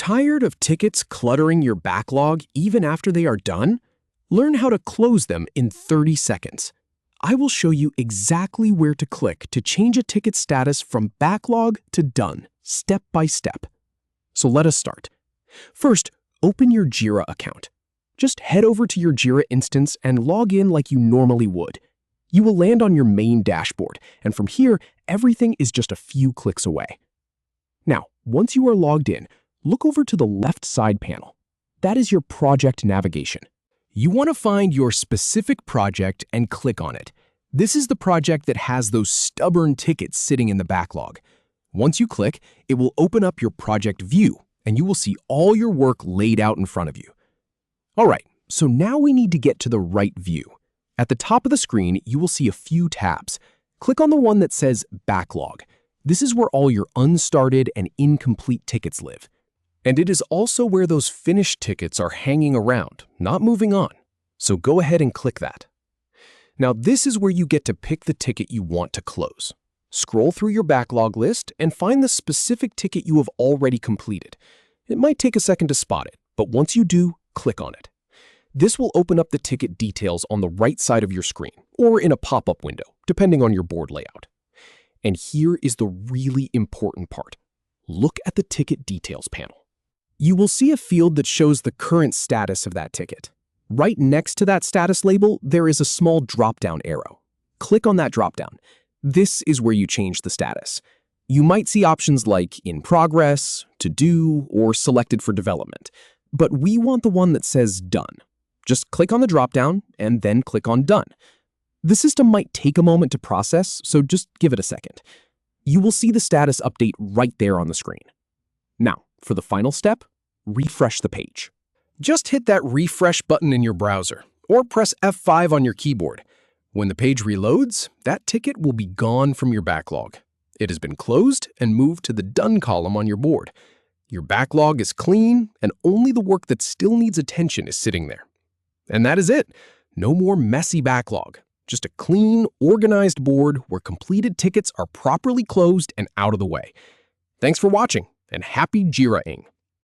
Tired of tickets cluttering your backlog even after they are done? Learn how to close them in 30 seconds. I will show you exactly where to click to change a ticket status from backlog to done, step by step. So let us start. First, open your Jira account. Just head over to your Jira instance and log in like you normally would. You will land on your main dashboard, and from here, everything is just a few clicks away. Now, once you are logged in, look over to the left side panel. That is your project navigation. You want to find your specific project and click on it. This is the project that has those stubborn tickets sitting in the backlog. Once you click, it will open up your project view, and you will see all your work laid out in front of you. All right, so now we need to get to the right view. At the top of the screen, you will see a few tabs. Click on the one that says Backlog. This is where all your unstarted and incomplete tickets live. And it is also where those finished tickets are hanging around, not moving on. So go ahead and click that. Now this is where you get to pick the ticket you want to close. Scroll through your backlog list and find the specific ticket you have already completed. It might take a second to spot it, but once you do, click on it. This will open up the ticket details on the right side of your screen, or in a pop-up window, depending on your board layout. And here is the really important part. Look at the ticket details panel. You will see a field that shows the current status of that ticket. Right next to that status label, there is a small drop-down arrow. Click on that drop-down. This is where you change the status. You might see options like In Progress, To Do, or Selected for Development. But we want the one that says Done. Just click on the drop-down and then click on Done. The system might take a moment to process, so just give it a second. You will see the status update right there on the screen. Now, for the final step, refresh the page. Just hit that refresh button in your browser, or press F5 on your keyboard. When the page reloads, that ticket will be gone from your backlog. It has been closed and moved to the Done column on your board. Your backlog is clean, and only the work that still needs attention is sitting there. And that is it. No more messy backlog. Just a clean, organized board where completed tickets are properly closed and out of the way. Thanks for watching, and happy Jira-ing!